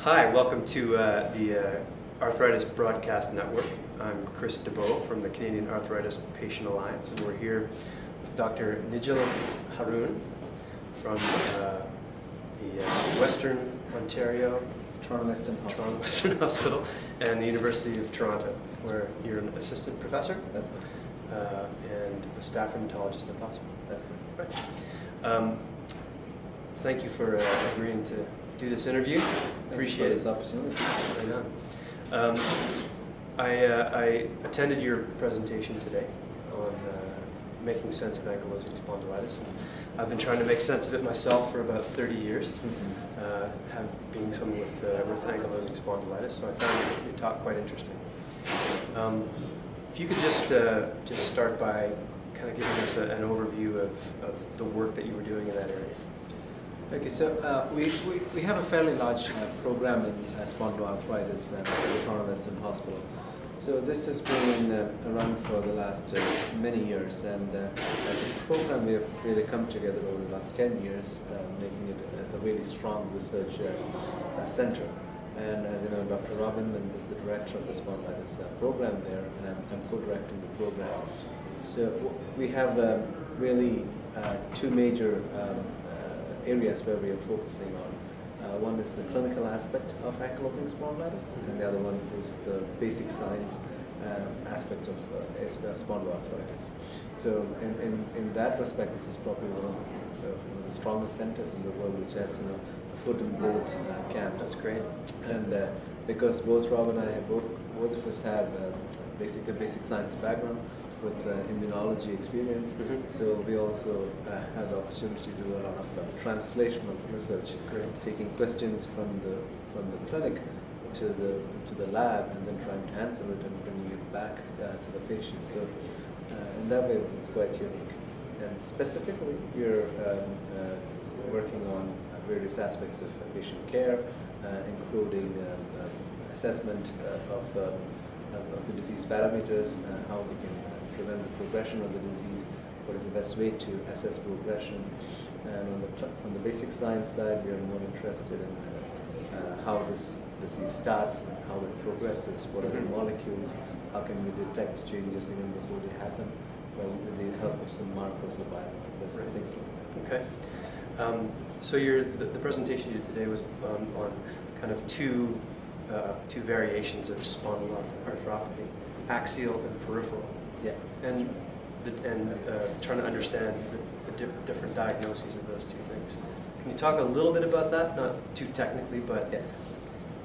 Hi, welcome to the Arthritis Broadcast Network. I'm Chris DeBow from the Canadian Arthritis Patient Alliance, and we're here with Dr. Nigil Haroon from the Western Ontario Toronto Western Hospital and the University of Toronto, where you're an assistant professor. That's good. And a staff rheumatologist at the hospital. That's good. Right. Thank you for agreeing to do this interview. Appreciate this opportunity. Right on. I attended your presentation today on making sense of ankylosing spondylitis. And I've been trying to make sense of it myself for about 30 years, being someone with ankylosing spondylitis. So I found your talk quite interesting. If you could just start by kind of giving us an overview of the work that you were doing in that area. Okay, so we have a fairly large program in spondyloarthritis at the Toronto Western Hospital. So this has been around for the last many years, and as a program we have really come together over the last 10 years, making it a really strong research center. And as you know, Dr. Robin is the director of the spondylitis program there, and I'm co-directing the program. So we have really two major areas where we are focusing on. One is the clinical aspect of ankylosing spondylitis, and the other one is the basic science aspect of spondyloarthritis. So in that respect, this is probably one of the strongest centers in the world, which has a foot in both camps. That's great. And because both Rob and I, both of us have a basic science background with immunology experience, so we also have the opportunity to do a lot of translational research, taking questions from the clinic to the lab, and then trying to answer it and bringing it back to the patient. So in that way, it's quite unique. And specifically, we're working on various aspects of patient care, including assessment of the disease parameters, how we can prevent the progression of the disease, what is the best way to assess progression. And on the basic science side, we are more interested in how this disease starts and how it progresses, what are the molecules, how can we detect changes even before they happen, with the help of some markers or biomarkers and things like that. Okay. So the presentation you did today was on kind of two variations of spondyloarthropathy, axial and peripheral. Yeah. And trying to understand the different diagnoses of those two things. Can you talk a little bit about that? Not too technically, but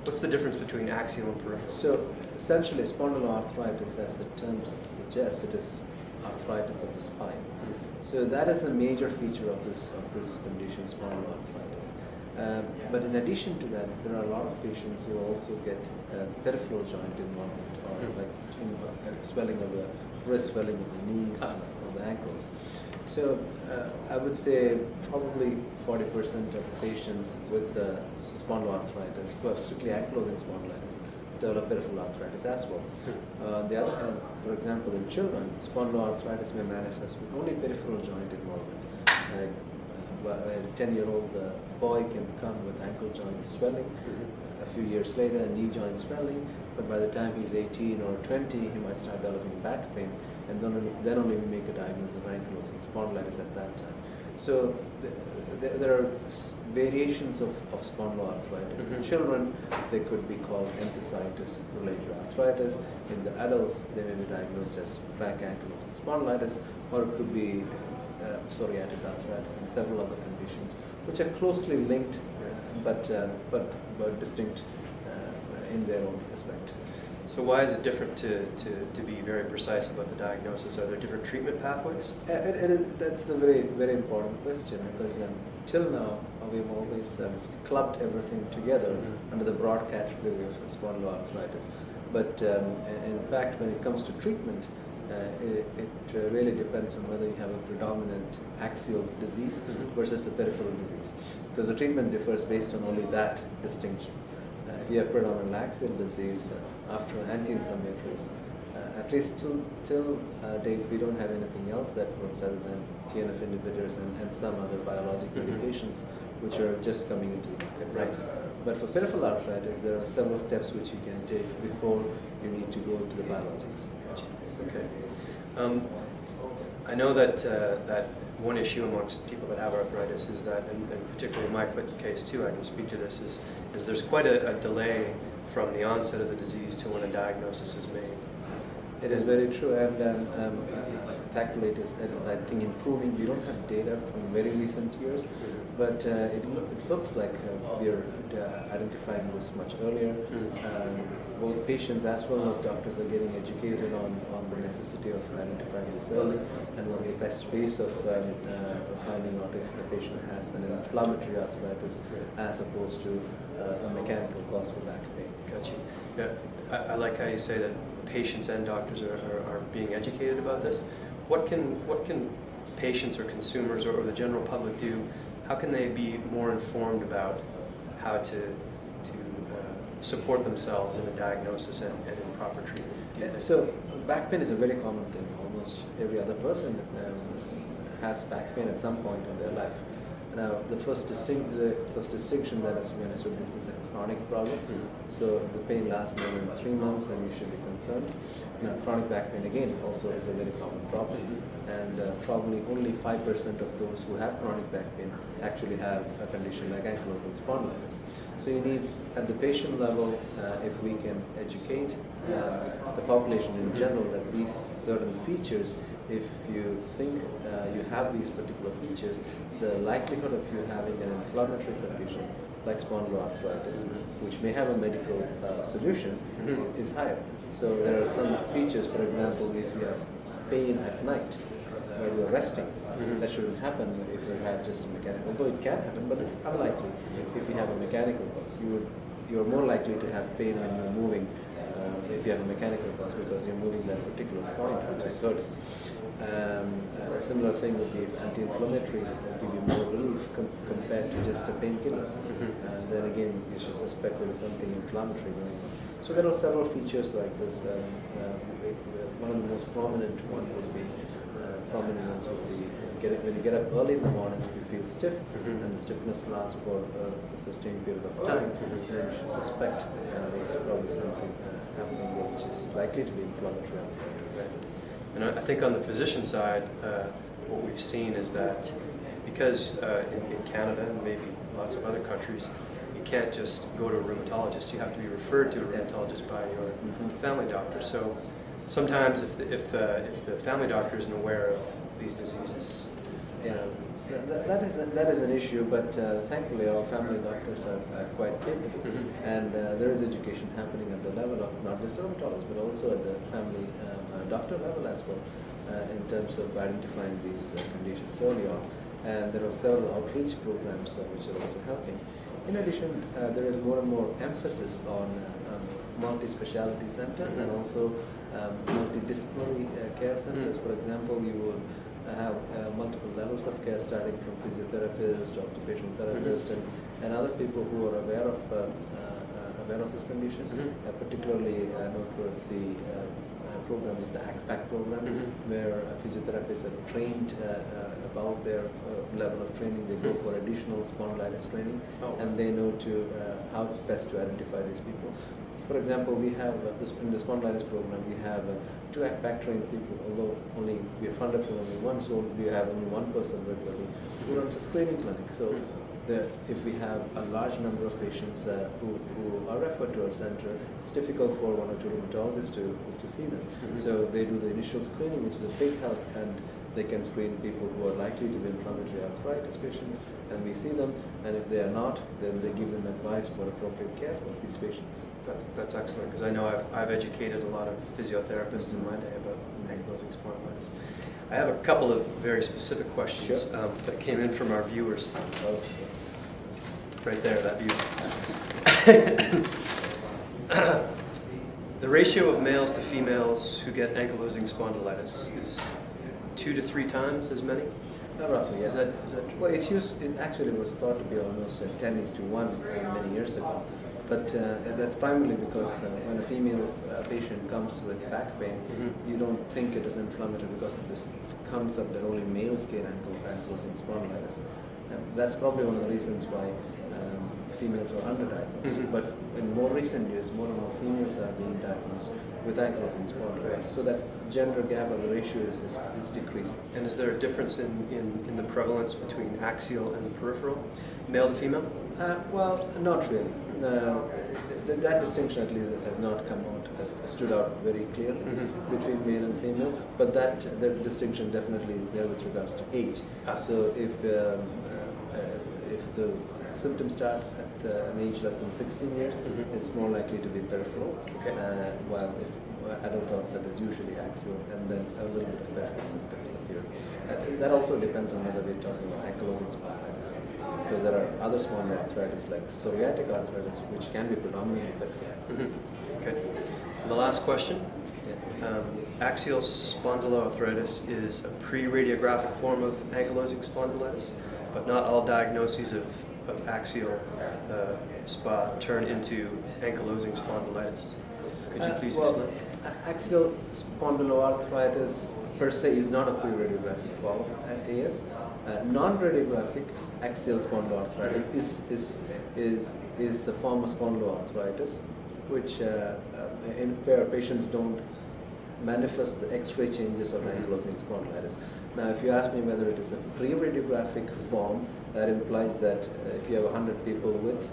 what's the difference between axial and peripheral? So essentially, spondyloarthritis, as the term suggests, it is arthritis of the spine. So that is a major feature of this condition, spondyloarthritis. But in addition to that, there are a lot of patients who also get peripheral joint involvement, or like swelling of the wrist, swelling of the knees, or the ankles. So I would say probably 40% of patients with spondyloarthritis who have strictly ankylosing spondylitis develop peripheral arthritis as well. On the other hand, for example, in children, spondyloarthritis may manifest with only peripheral joint involvement. A 10-year-old boy can come with ankle joint swelling. A few years later, knee joint swelling. But by the time he's 18 or 20, he might start developing back pain, and then only we make a diagnosis of ankylosing spondylitis at that time. So there are variations of spondyloarthritis. In children, they could be called enthesitis-related arthritis. In the adults, they may be diagnosed as frank ankylosing spondylitis, or it could be psoriatic arthritis and several other conditions, which are closely linked, but distinct in their own respect. So why is it different to be very precise about the diagnosis? Are there different treatment pathways? That's a very, very important question, because till now we've always clubbed everything together under the broad category of spondyloarthritis. But in fact, when it comes to treatment, it really depends on whether you have a predominant axial disease versus a peripheral disease, because the treatment differs based on only that distinction. If you have predominant axial disease, after anti-inflammatories, at least till date, we don't have anything else that works other than TNF inhibitors and some other biologic medications which are just coming into the market. Right. But for peripheral arthritis, there are several steps which you can take before you need to go to the biologics. Gotcha. Okay. I know that one issue amongst people that have arthritis is that, and particularly in my case too, I can speak to this, is there's quite a delay from the onset of the disease to when a diagnosis is made. It is very true, and thankfully it is, I think, improving. We don't have data from very recent years, but it looks like we are identifying this much earlier. Both patients as well as doctors are getting educated on the necessity of identifying this early, and what the best ways of finding out if a patient has an inflammatory arthritis as opposed to a mechanical cause for back pain. Gotcha. Yeah, I like how you say that patients and doctors are being educated about this. What can patients or consumers or the general public do? How can they be more informed about how to support themselves in a diagnosis and in proper treatment? So back pain is a very common thing. Almost every other person has back pain at some point in their life. Now, the first distinction that has to be understood, this is a chronic problem. So if the pain lasts more than 3 months, then you should be concerned. Now, chronic back pain again also is a very common problem, and probably only 5% of those who have chronic back pain actually have a condition like ankylosing spondylitis. So you need, at the patient level, if we can educate the population in general that these certain features, if you think you have these particular features, the likelihood of you having an inflammatory condition like spondyloarthritis, which may have a medical solution, is higher. So there are some features, for example, if you have pain at night while you are resting, that shouldn't happen if you have just a mechanical, although it can happen, but it's unlikely. If you have a mechanical cause, you're more likely to have pain when you're moving if you have a mechanical cause, because you're moving that particular point which is hurting. A similar thing would be if anti-inflammatories give you more relief compared to just a painkiller. Then again, you should suspect there is something inflammatory going on. So there are several features like this. One of the most prominent ones would be when you get up early in the morning, if you feel stiff, and the stiffness lasts for a sustained period of time, then you should suspect there's probably something happening there which is likely to be inflammatory arthritis. And I think on the physician side, what we've seen is that because in Canada and maybe lots of other countries, you can't just go to a rheumatologist. You have to be referred to a rheumatologist by your family doctor. So sometimes if the family doctor isn't aware of these diseases, that is an issue, but thankfully our family doctors are quite capable, and there is education happening at the level of not just rheumatologists but also at the family doctor level as well, in terms of identifying these conditions early on. And there are several outreach programs which are also helping. In addition, there is more and more emphasis on multi-speciality centers and also multidisciplinary care centers. For example, you would have multiple levels of care, starting from physiotherapist, occupational therapist, and other people who are aware of this condition. Particularly noteworthy program is the ACPAC program, where physiotherapists are trained about their level of training. They go for additional spondylitis training, and they know how best to identify these people. For example, we have in the spondylitis program, we have 2 ACPAC trained people, although we are funded for only one, so we have only one person regularly who runs a screening clinic. So if we have a large number of patients who are referred to our center, it's difficult for 1 or 2 rheumatologists to see them. So they do the initial screening, which is a big help, and they can screen people who are likely to be inflammatory arthritis patients, and we see them, and if they are not, then they give them advice for appropriate care for these patients. That's excellent, because I know I've educated a lot of physiotherapists in my day about ankylosing spondylitis. I have a couple of very specific questions that came in from our viewers. Right there, that view. The ratio of males to females who get ankylosing spondylitis is 2 to 3 times as many? Roughly, yeah. Is that true? Well, it actually was thought to be almost 10:1 many years ago. But that's primarily because when a female patient comes with back pain, you don't think it is inflammatory because of this concept that only males get ankylosing spondylitis. That's probably one of the reasons why females are underdiagnosed. Mhm. But in more recent years, more and more females are being diagnosed with ankylosing spondylitis. Right. So that gender gap of the ratio is decreasing. And is there a difference in the prevalence between axial and peripheral, male to female? Well, not really. That distinction at least has not come out, has stood out very clearly Mhm. between male and female, but the distinction definitely is there with regards to age. Ah. So if the symptoms start at an age less than 16 years, Mhm. it's more likely to be peripheral, Okay. while if adult onset is usually axial, and then a little bit of peripheral symptoms appear. That also depends on whether we're talking about ankylosing spondylitis, because there are other spondyloarthritis like psoriatic arthritis, which can be predominantly peripheral. Mhm. Okay. And the last question. Yeah. Axial spondyloarthritis is a pre-radiographic form of ankylosing spondylitis, but not all diagnoses of axial SPA turn into ankylosing spondylitis. Could you please Well, explain? axial spondyloarthritis per se is not a pre-radiographic form of AS. Non-radiographic axial spondyloarthritis is a form of spondyloarthritis which where patients don't manifest the X-ray changes of ankylosing spondylitis. Now, if you ask me whether it is a pre-radiographic form, that implies that if you have 100 people with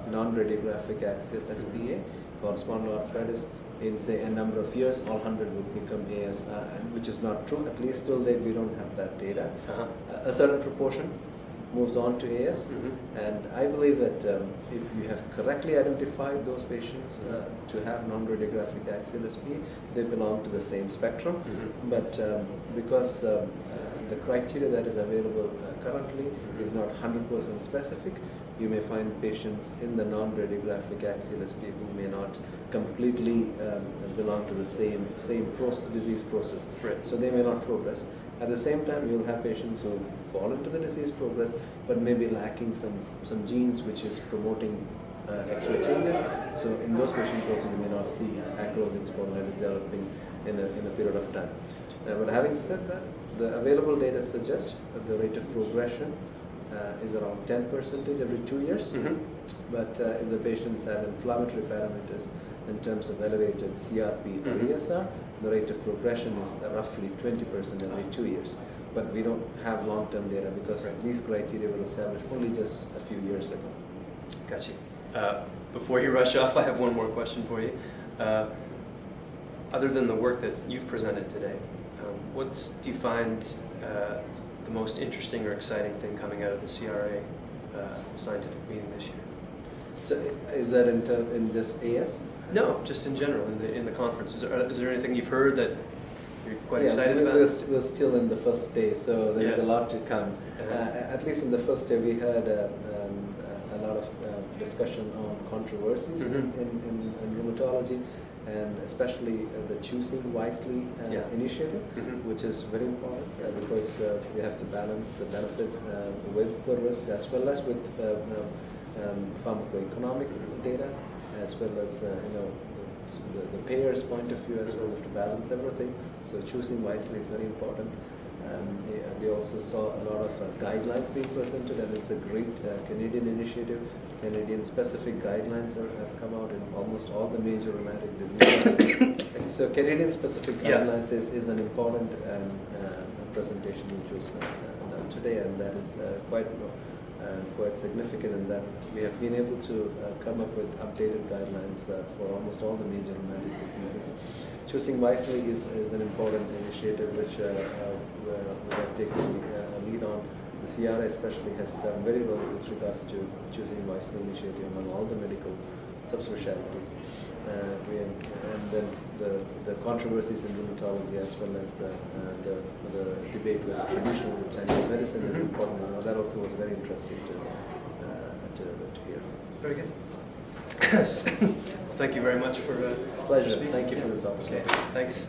non-radiographic axial SPA or spondyloarthritis, in say a number of years, all 100 would become AS, which is not true. At least till date, we don't have that data. Uh-huh. A certain proportion moves on to AS, and I believe that if you have correctly identified those patients to have non-radiographic axial SPA, they belong to the same spectrum. But because the criteria that is available currently is not 100% specific, you may find patients in the non-radiographic axial SPA who may not completely belong to the same disease process. Right. So they may not progress. At the same time, you'll have patients who fall into the disease progress, but may be lacking some genes which is promoting X-ray changes. So in those patients also you may not see ankylosing spondylitis developing in a period of time. But having said that, the available data suggests that the rate of progression is around 10% every 2 years. But if the patients have inflammatory parameters in terms of elevated CRP or ESR, the rate of progression is roughly 20% every 2 years. But we don't have long-term data because these criteria were established only just a few years ago. Gotcha. Before you rush off, I have one more question for you. Other than the work that you've presented today, what do you find the most interesting or exciting thing coming out of the CRA scientific meeting this year? So is that in just AS? No, just in general in the conference. Is there anything you've heard that you're quite Yeah, excited about? we're still in the first day, so there's a lot to come. At least in the first day, we had a lot of discussion on controversies in rheumatology, and especially the Choosing Wisely initiative, which is very important because we have to balance the benefits with the risks as well as with pharmacoeconomic data, as well as the payer's point of view as well. We have to balance everything. So choosing wisely is very important. We also saw a lot of guidelines being presented, and it's a great Canadian initiative. Canadian specific guidelines have come out in almost all the major rheumatic diseases. So Canadian specific guidelines is an important presentation which was done today, and that is quite significant in that we have been able to come up with updated guidelines for almost all the major rheumatic diseases. Choosing Wisely is an important initiative which we have taken a lead on. The CRA especially has done very well with regards to Choosing Wisely initiative among all the medical subspecialties. And then the controversies in rheumatology as well as the debate with traditional Chinese medicine is important. That also was very interesting to hear. Very good. Thank you very much for Pleasure. speaking. Thank you for this opportunity. Okay, thanks.